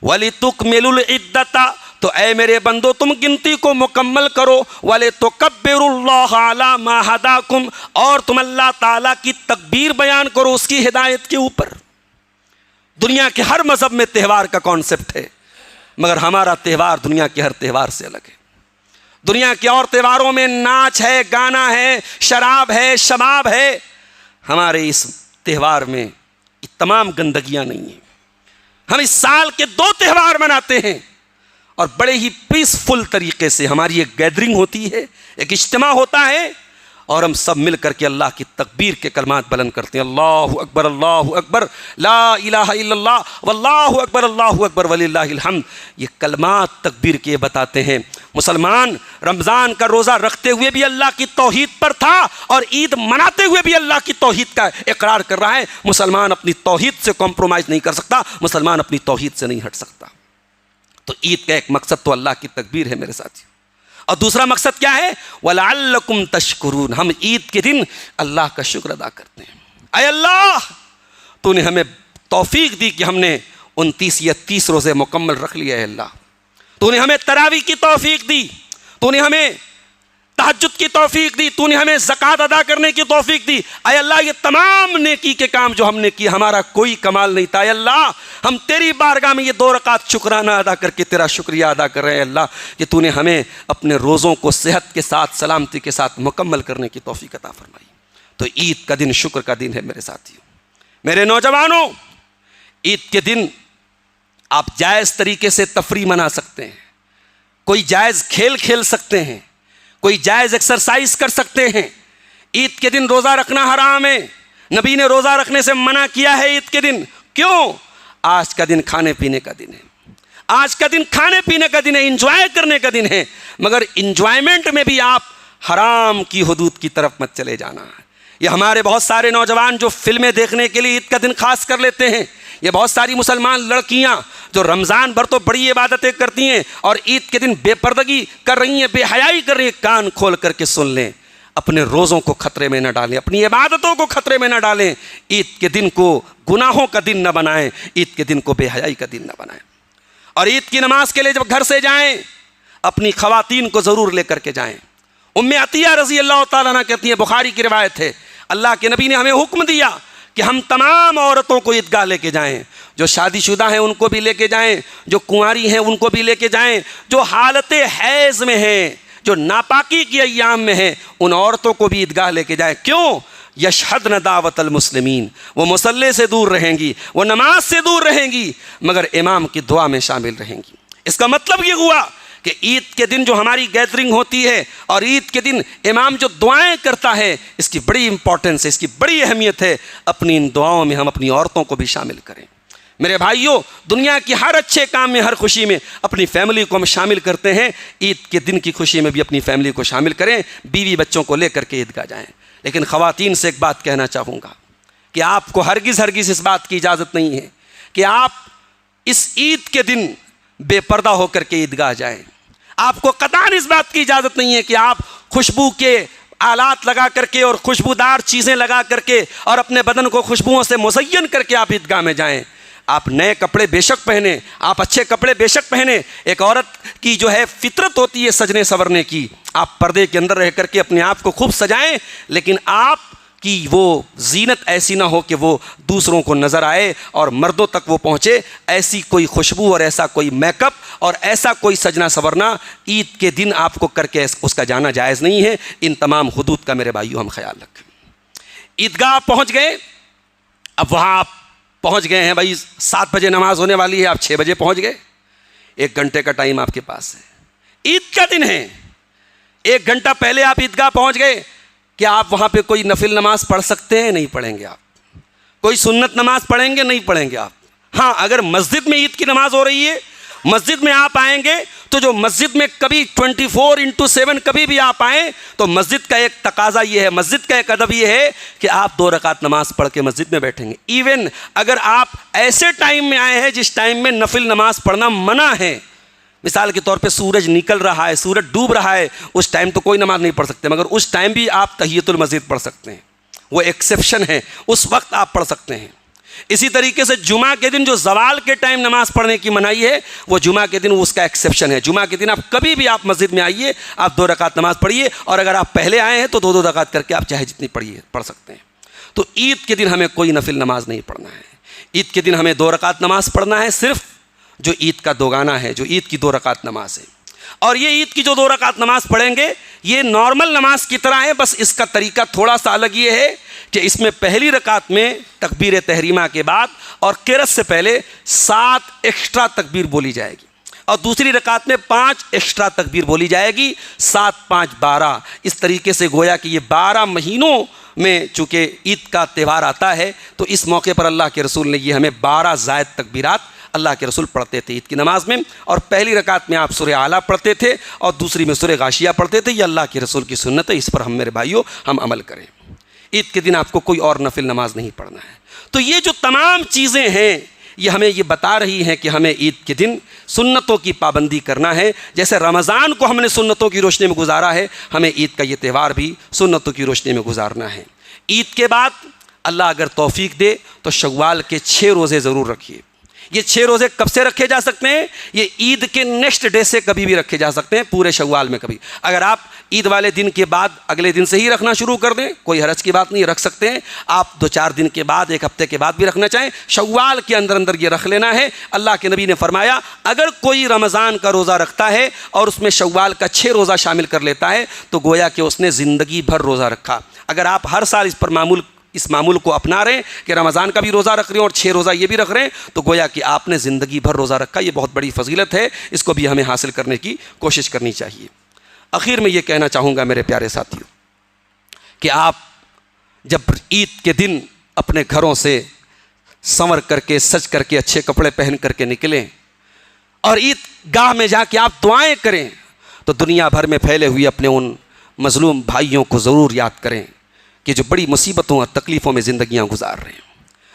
Speaker 1: وَلِتُكْمِلُوا الْعِدَّةَ, تو اے میرے بندو تم گنتی کو مکمل کرو، وَلِتُكَبِّرُوا اللَّهَ عَلَى مَا هَدَاكُمْ، اور تم اللہ تعالیٰ کی تکبیر بیان کرو اس کی ہدایت کے اوپر۔ دنیا کے ہر مذہب میں تہوار کا کانسیپٹ ہے، مگر ہمارا تہوار دنیا کے ہر تہوار سے الگ ہے۔ دنیا کے اور تہواروں میں ناچ ہے، گانا ہے، شراب ہے، شباب ہے، ہمارے اس تہوار میں یہ تمام گندگیاں نہیں ہیں۔ ہم اس سال کے 2 تہوار مناتے ہیں اور بڑے ہی پیسفل طریقے سے ہماری ایک گیدرنگ ہوتی ہے، ایک اجتماع ہوتا ہے، اور ہم سب مل کر کے اللہ کی تکبیر کے کلمات بلند کرتے ہیں، اللہ اکبر لا الہ الا اللہ واللہ اکبر وللہ الحمد۔ یہ کلمات تکبیر کے بتاتے ہیں مسلمان رمضان کا روزہ رکھتے ہوئے بھی اللہ کی توحید پر تھا اور عید مناتے ہوئے بھی اللہ کی توحید کا اقرار کر رہا ہے۔ مسلمان اپنی توحید سے کمپرومائز نہیں کر سکتا، مسلمان اپنی توحید سے نہیں ہٹ سکتا۔ تو عید کا ایک مقصد تو اللہ کی تکبیر ہے میرے ساتھی، اور دوسرا مقصد کیا ہے؟ وَلَعَلَّكُمْ تَشْكُرُونَ، ہم عید کے دن اللہ کا شکر ادا کرتے ہیں۔ اے اللہ تو نے ہمیں توفیق دی کہ ہم نے 29 یا 30 روزے مکمل رکھ لیے۔ اے اللہ تو نے ہمیں تراویح کی توفیق دی، تو نے ہمیں تہجد کی توفیق دی، تو نے ہمیں زکوٰۃ ادا کرنے کی توفیق دی۔ اے اللہ یہ تمام نیکی کے کام جو ہم نے کیے ہمارا کوئی کمال نہیں تھا۔ اے اللہ ہم تیری بارگاہ میں یہ 2 رکعت شکرانہ ادا کر کے تیرا شکریہ ادا کر رہے ہیں اللہ کہ تو نے ہمیں اپنے روزوں کو صحت کے ساتھ سلامتی کے ساتھ مکمل کرنے کی توفیق عطا فرمائی۔ تو عید کا دن شکر کا دن ہے میرے ساتھیوں، میرے نوجوانوں۔ عید کے دن آپ جائز طریقے سے تفریح منا سکتے ہیں، کوئی جائز کھیل کھیل سکتے ہیں، کوئی جائز ایکسرسائز کر سکتے ہیں۔ عید کے دن روزہ رکھنا حرام ہے، نبی نے روزہ رکھنے سے منع کیا ہے عید کے دن۔ کیوں؟ آج کا دن کھانے پینے کا دن ہے، آج کا دن کھانے پینے کا دن ہے، انجوائے کرنے کا دن ہے، مگر انجوائمنٹ میں بھی آپ حرام کی حدود کی طرف مت چلے جانا ہے۔ یہ ہمارے بہت سارے نوجوان جو فلمیں دیکھنے کے لیے عید کا دن خاص کر لیتے ہیں، یہ بہت ساری مسلمان لڑکیاں جو رمضان بھر تو بڑی عبادتیں کرتی ہیں اور عید کے دن بے پردگی کر رہی ہیں، بے حیائی کر رہی ہیں۔ کان کھول کر کے سن لیں، اپنے روزوں کو خطرے میں نہ ڈالیں، اپنی عبادتوں کو خطرے میں نہ ڈالیں۔ عید کے دن کو گناہوں کا دن نہ بنائیں، عید کے دن کو بے حیائی کا دن نہ بنائیں۔ اور عید کی نماز کے لیے جب گھر سے جائیں اپنی خواتین کو ضرور لے کر کے جائیں۔ ام عطیہ رضی اللہ تعالیٰ عنہ کہتی ہیں، بخاری کی روایت ہے، اللہ کے نبی نے ہمیں حکم دیا کہ ہم تمام عورتوں کو عیدگاہ لے کے جائیں، جو شادی شدہ ہیں ان کو بھی لے کے جائیں، جو کنواری ہیں ان کو بھی لے کے جائیں، جو حالت حیض میں ہیں، جو ناپاکی کی ایام میں ہیں، ان عورتوں کو بھی عیدگاہ لے کے جائیں۔ کیوں؟ یشہدن دعوت المسلمین، وہ مصلی سے دور رہیں گی، وہ نماز سے دور رہیں گی، مگر امام کی دعا میں شامل رہیں گی۔ اس کا مطلب یہ ہوا کہ عید کے دن جو ہماری گیدرنگ ہوتی ہے اور عید کے دن امام جو دعائیں کرتا ہے، اس کی بڑی امپورٹنس ہے، اس کی بڑی اہمیت ہے۔ اپنی ان دعاؤں میں ہم اپنی عورتوں کو بھی شامل کریں۔ میرے بھائیوں، دنیا کی ہر اچھے کام میں، ہر خوشی میں اپنی فیملی کو ہم شامل کرتے ہیں، عید کے دن کی خوشی میں بھی اپنی فیملی کو شامل کریں، بیوی بچوں کو لے کر کے عیدگاہ جائیں۔ لیکن خواتین سے ایک بات کہنا چاہوں گا کہ آپ کو ہرگز اس بات کی اجازت نہیں ہے کہ آپ اس عید کے دن بے پردہ ہو کر کے عیدگاہ جائیں۔ آپ کو قطعاً اس بات کی اجازت نہیں ہے کہ آپ خوشبو کے آلات لگا کر کے اور خوشبودار چیزیں لگا کر کے اور اپنے بدن کو خوشبوؤں سے مزین کر کے آپ عیدگاہ میں جائیں۔ آپ نئے کپڑے بے شک پہنیں، آپ اچھے کپڑے بے شک پہنیں۔ ایک عورت کی جو ہے فطرت ہوتی ہے سجنے سورنے کی، آپ پردے کے اندر رہ کر کے اپنے آپ کو خوب سجائیں، لیکن آپ کی وہ زینت ایسی نہ ہو کہ وہ دوسروں کو نظر آئے اور مردوں تک وہ پہنچے۔ ایسی کوئی خوشبو اور ایسا کوئی میک اپ اور ایسا کوئی سجنا سورنا عید کے دن آپ کو کر کے اس کا جانا جائز نہیں ہے۔ ان تمام حدود کا میرے بھائیوں ہم خیال رکھیں۔ عیدگاہ پہنچ گئے، اب وہاں آپ پہنچ گئے ہیں، بھائی 7 بجے نماز ہونے والی ہے، آپ 6 بجے پہنچ گئے، 1 گھنٹے کا ٹائم آپ کے پاس ہے، عید کا دن ہے، 1 گھنٹہ پہلے آپ عیدگاہ پہنچ گئے۔ کیا آپ وہاں پہ کوئی نفل نماز پڑھ سکتے ہیں؟ نہیں پڑھیں گے آپ۔ کوئی سنت نماز پڑھیں گے؟ نہیں پڑھیں گے آپ۔ ہاں، اگر مسجد میں عید کی نماز ہو رہی ہے، مسجد میں آپ آئیں گے تو جو مسجد میں کبھی 24/7 کبھی بھی آپ آئیں تو مسجد کا ایک تقاضا یہ ہے، مسجد کا ایک ادب یہ ہے کہ آپ 2 رکعت نماز پڑھ کے مسجد میں بیٹھیں گے۔ ایون اگر آپ ایسے ٹائم میں آئے ہیں جس ٹائم میں نفل نماز پڑھنا منع ہے، مثال کے طور پہ سورج نکل رہا ہے، سورج ڈوب رہا ہے، اس ٹائم تو کوئی نماز نہیں پڑھ سکتے، مگر اس ٹائم بھی آپ تحیۃ المسجد پڑھ سکتے ہیں، وہ ایکسیپشن ہے، اس وقت آپ پڑھ سکتے ہیں۔ اسی طریقے سے جمعہ کے دن جو زوال کے ٹائم نماز پڑھنے کی منائی ہے وہ جمعہ کے دن اس کا ایکسیپشن ہے. جمعہ کے دن آپ کبھی بھی آپ مسجد میں آئیے, آپ 2 رکعت نماز پڑھیے, اور اگر آپ پہلے آئے ہیں تو 2 رکعت کر کے آپ چاہے جتنی پڑھ سکتے ہیں. تو عید کے دن ہمیں کوئی نفل نماز نہیں پڑھنا ہے. عید کے دن ہمیں 2 رکعت نماز پڑھنا ہے, صرف جو عید کا دوگانہ ہے, جو عید کی 2 رکعت نماز ہے. اور یہ عید کی جو 2 رکعت نماز پڑھیں گے یہ نارمل نماز کی طرح ہے, بس اس کا طریقہ تھوڑا سا الگ یہ ہے کہ اس میں پہلی رکعت میں تکبیر تحریمہ کے بعد اور قرأت سے پہلے 7 ایکسٹرا تکبیر بولی جائے گی, اور دوسری رکعت میں 5 ایکسٹرا تکبیر بولی جائے گی. 7 5 12. اس طریقے سے گویا کہ یہ 12 مہینوں میں چونکہ عید کا تہوار آتا ہے تو اس موقع پر اللہ کے رسول نے یہ ہمیں 12 زائد تکبیرات اللہ کے رسول پڑھتے تھے عید کی نماز میں. اور پہلی رکعت میں آپ سورہ اعلیٰ پڑھتے تھے اور دوسری میں سورہ غاشیہ پڑھتے تھے. یہ اللہ کے رسول کی سنت ہے, اس پر ہم میرے بھائیوں ہم عمل کریں. عید کے دن آپ کو کوئی اور نفل نماز نہیں پڑھنا ہے. تو یہ جو تمام چیزیں ہیں یہ ہمیں یہ بتا رہی ہیں کہ ہمیں عید کے دن سنتوں کی پابندی کرنا ہے. جیسے رمضان کو ہم نے سنتوں کی روشنی میں گزارا ہے, ہمیں عید کا یہ تہوار بھی سنتوں کی روشنی میں گزارنا ہے. عید کے بعد اللہ اگر توفیق دے تو شوال کے 6 روزے ضرور رکھیے. یہ 6 روزے کب سے رکھے جا سکتے ہیں؟ یہ عید کے نیکسٹ ڈے سے کبھی بھی رکھے جا سکتے ہیں, پورے شوال میں کبھی. اگر آپ عید والے دن کے بعد اگلے دن سے ہی رکھنا شروع کر دیں, کوئی حرج کی بات نہیں, رکھ سکتے ہیں. آپ 2-4 دن کے بعد, 1 ہفتے کے بعد بھی رکھنا چاہیں, شوال کے اندر یہ رکھ لینا ہے. اللہ کے نبی نے فرمایا اگر کوئی رمضان کا روزہ رکھتا ہے اور اس میں شوال کا 6 روزہ شامل کر لیتا ہے تو گویا کہ اس نے زندگی بھر روزہ رکھا. اگر آپ ہر سال اس معمول کو اپنا رہے ہیں کہ رمضان کا بھی روزہ رکھ رہے ہیں اور 6 روزہ یہ بھی رکھ رہے ہیں تو گویا کہ آپ نے زندگی بھر روزہ رکھا. یہ بہت بڑی فضیلت ہے, اس کو بھی ہمیں حاصل کرنے کی کوشش کرنی چاہیے. آخر میں یہ کہنا چاہوں گا میرے پیارے ساتھیوں کہ آپ جب عید کے دن اپنے گھروں سے سنور کر کے, سج کر کے, اچھے کپڑے پہن کر کے نکلیں اور عید گاہ میں جا کے آپ دعائیں کریں تو دنیا بھر میں پھیلے ہوئے اپنے ان مظلوم بھائیوں کو ضرور یاد کریں کہ جو بڑی مصیبتوں اور تکلیفوں میں زندگیاں گزار رہے ہیں,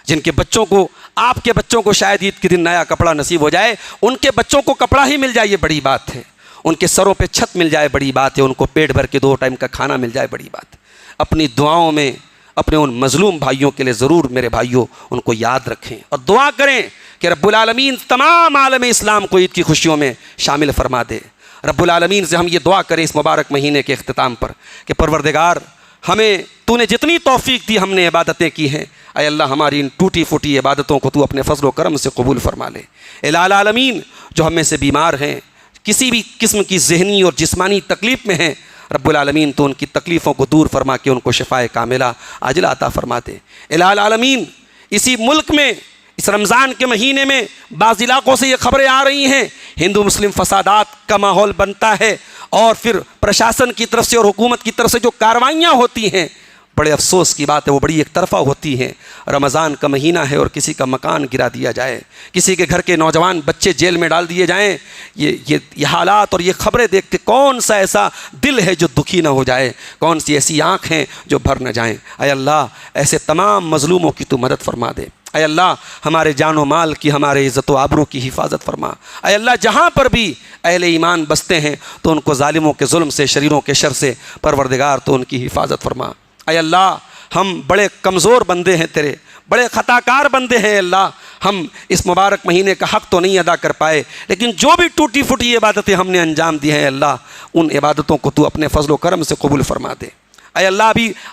Speaker 1: جن کے بچوں کو, آپ کے بچوں کو شاید عید کے دن نیا کپڑا نصیب ہو جائے, ان کے بچوں کو کپڑا ہی مل جائے یہ بڑی بات ہے. ان کے سروں پہ چھت مل جائے بڑی بات ہے, ان کو پیٹ بھر کے 2 ٹائم کا کھانا مل جائے بڑی بات ہے. اپنی دعاؤں میں اپنے ان مظلوم بھائیوں کے لیے ضرور میرے بھائیوں ان کو یاد رکھیں اور دعا کریں کہ رب العالمین تمام عالم اسلام کو عید کی خوشیوں میں شامل فرما دے. رب العالمین سے ہم یہ دعا کریں اس مبارک مہینے کے اختتام پر کہ پروردگار ہمیں تو نے جتنی توفیق دی ہم نے عبادتیں کی ہیں, اے اللہ ہماری ان ٹوٹی پھوٹی عبادتوں کو تو اپنے فضل و کرم سے قبول فرما لے. الہ العالمین جو ہم میں سے بیمار ہیں, کسی بھی قسم کی ذہنی اور جسمانی تکلیف میں ہیں, رب العالمین تو ان کی تکلیفوں کو دور فرما کے ان کو شفائے کاملہ عاجلہ عطا فرما دے. الہ العالمین اسی ملک میں اس رمضان کے مہینے میں بعض علاقوں سے یہ خبریں آ رہی ہیں ہندو مسلم فسادات کا ماحول بنتا ہے اور پھر پرشاسن کی طرف سے اور حکومت کی طرف سے جو کاروائیاں ہوتی ہیں, بڑے افسوس کی بات ہے وہ بڑی ایک طرفہ ہوتی ہیں. رمضان کا مہینہ ہے اور کسی کا مکان گرا دیا جائے, کسی کے گھر کے نوجوان بچے جیل میں ڈال دیے جائیں. یہ حالات اور یہ خبریں دیکھ کے کون سا ایسا دل ہے جو دکھی نہ ہو جائے, کون سی ایسی آنکھ ہیں جو بھر نہ جائیں. اے اللہ ایسے تمام مظلوموں کی تو مدد فرما دے. اے اللہ ہمارے جان و مال کی, ہمارے عزت و آبرو کی حفاظت فرما. اے اللہ جہاں پر بھی اہل ایمان بستے ہیں تو ان کو ظالموں کے ظلم سے, شریروں کے شر سے پروردگار تو ان کی حفاظت فرما. اے اللہ ہم بڑے کمزور بندے ہیں تیرے, بڑے خطا کار بندے ہیں. اللہ ہم اس مبارک مہینے کا حق تو نہیں ادا کر پائے, لیکن جو بھی ٹوٹی پھوٹی عبادتیں ہم نے انجام دی ہیں اللہ ان عبادتوں کو تو اپنے فضل و کرم سے قبول فرما دے. اے اللہ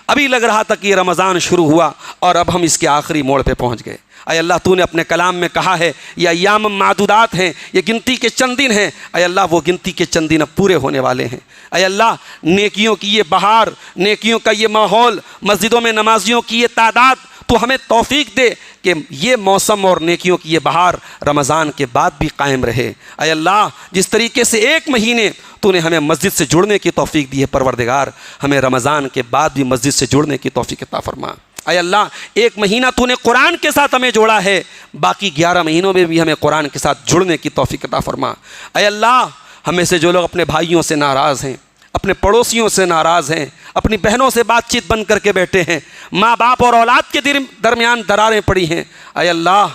Speaker 1: ابھی لگ رہا تھا کہ یہ رمضان شروع ہوا اور اب ہم اس کے آخری موڑ پہ پہنچ گئے. اے اللہ تو نے اپنے کلام میں کہا ہے یہ ایام معدودات ہیں, یہ گنتی کے چند دن ہیں. اے اللہ وہ گنتی کے چند دن اب پورے ہونے والے ہیں. اے اللہ نیکیوں کی یہ بہار, نیکیوں کا یہ ماحول, مسجدوں میں نمازیوں کی یہ تعداد, تو ہمیں توفیق دے کہ یہ موسم اور نیکیوں کی یہ بہار رمضان کے بعد بھی قائم رہے. اے اللہ جس طریقے سے 1 مہینے تو نے ہمیں مسجد سے جڑنے کی توفیق دی ہے, پروردگار ہمیں رمضان کے بعد بھی مسجد سے جڑنے کی توفیق عطا فرما. اے اللہ 1 مہینہ تو نے قرآن کے ساتھ ہمیں جوڑا ہے, باقی 11 مہینوں میں بھی ہمیں قرآن کے ساتھ جڑنے کی توفیق عطا فرما. اے اللہ ہمیں سے جو لوگ اپنے بھائیوں سے ناراض ہیں, اپنے پڑوسیوں سے ناراض ہیں, اپنی بہنوں سے بات چیت بند کر کے بیٹھے ہیں, ماں باپ اور اولاد کے درمیان دراریں پڑی ہیں, اے اللہ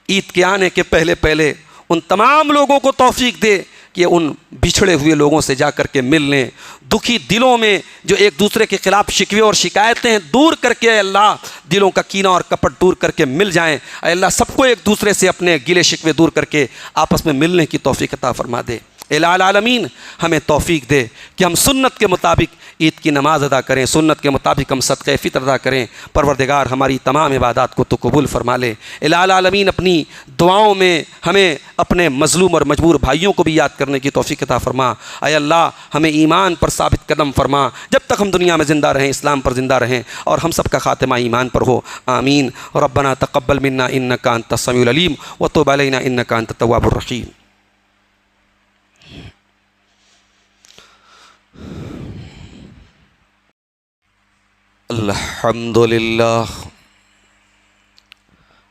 Speaker 1: عید کے آنے کے پہلے ان تمام لوگوں کو توفیق دے کہ ان بچھڑے ہوئے لوگوں سے جا کر کے مل لیں، دکھی دلوں میں جو ایک دوسرے کے خلاف شکوے اور شکایتیں ہیں دور کر کے اے اللہ دلوں کا کینہ اور کپٹ دور کر کے مل جائیں، اے اللہ سب کو ایک دوسرے سے اپنے گلے شکوے دور کر کے آپس میں ملنے کی توفیق عطا فرما دے۔ الہ العالمین ہمیں توفیق دے کہ ہم سنت کے مطابق عید کی نماز ادا کریں، سنت کے مطابق ہم صدقہ فطر ادا کریں۔ پروردگار ہماری تمام عبادات کو تو قبول فرما لے۔ الہ العالمین اپنی دعاؤں میں ہمیں اپنے مظلوم اور مجبور بھائیوں کو بھی یاد کرنے کی توفیق عطا فرما۔ اے اللہ ہمیں ایمان پر ثابت قدم فرما، جب تک ہم دنیا میں زندہ رہیں اسلام پر زندہ رہیں اور ہم سب کا خاتمہ ایمان پر ہو، آمین۔ ربنا تقبل منا انک انت السمیع العلیم وتب علینا انک انت التواب الرحیم۔ الحمد للہ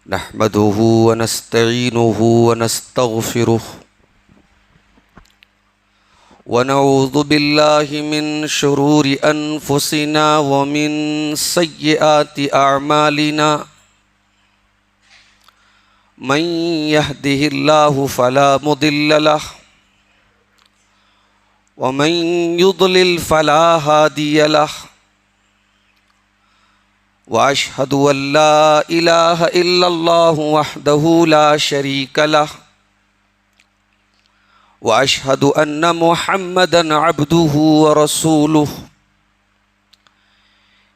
Speaker 1: نحمده ونستعینه ونستغفره ونعوذ باللہ من شرور انفسنا ومن سیئات اعمالنا من يهده الله فلا مضل له ومن يضلل فلا هادي له واشهد ان لا اله الا الله وحده لا شريك له واشهد ان محمدا عبده ورسوله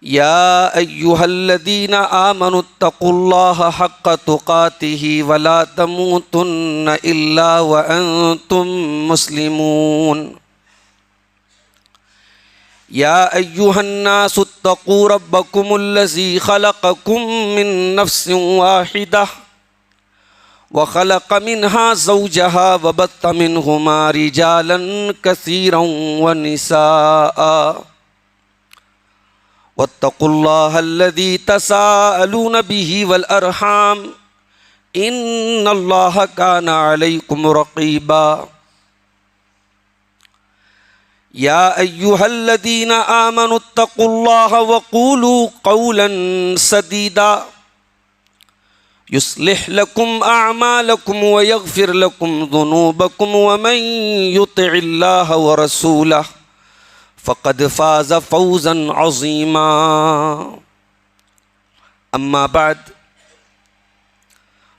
Speaker 1: يا ايها الذين آمنوا اتقوا الله حق تقاته ولا تموتن الا وانتم مسلمون يا أيها الناس اتقوا ربكم الذي خلقكم من نفس واحدة وخلق منها زوجها وبث منهما رجالا كثيرا ونساء واتقوا الله الذي تساءلون به والأرحام إن الله كان عليكم رقيبا يا أيها الذين آمنوا اتقوا الله وقولوا قولا سديدا يصلح لكم أعمالكم ويغفر لكم ذنوبكم ومن يطع الله ورسوله فقد فاز فوزا عظيما أما بعد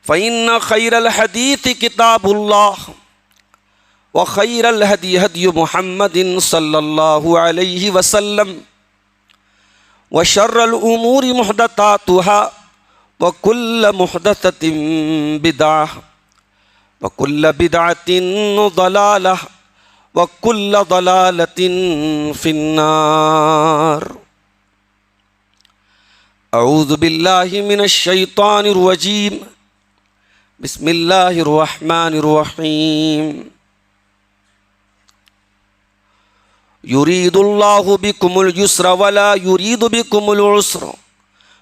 Speaker 1: فإن خير الحديث كتاب الله وخير الهدي هدي محمد صلى الله عليه وسلم وشر الأمور محدثاتها وكل محدثة بدعة وكل بدعة ضلالة وكل ضلالة في النار أعوذ بالله من الشيطان الرجيم بسم الله الرحمن الرحيم يريد الله بكم اليسر ولا يريد بكم العسر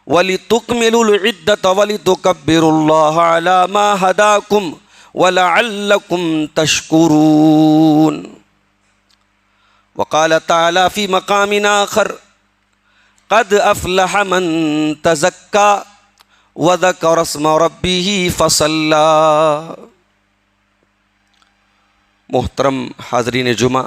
Speaker 1: ولتكملوا العدة ولتكبروا الله على ما هداكم ولعلكم تشكرون وقال تعالى في مقام آخر قد أفلح من تزكى وذكر اسم ربه فصلى۔ محترم حاضرین جمعہ،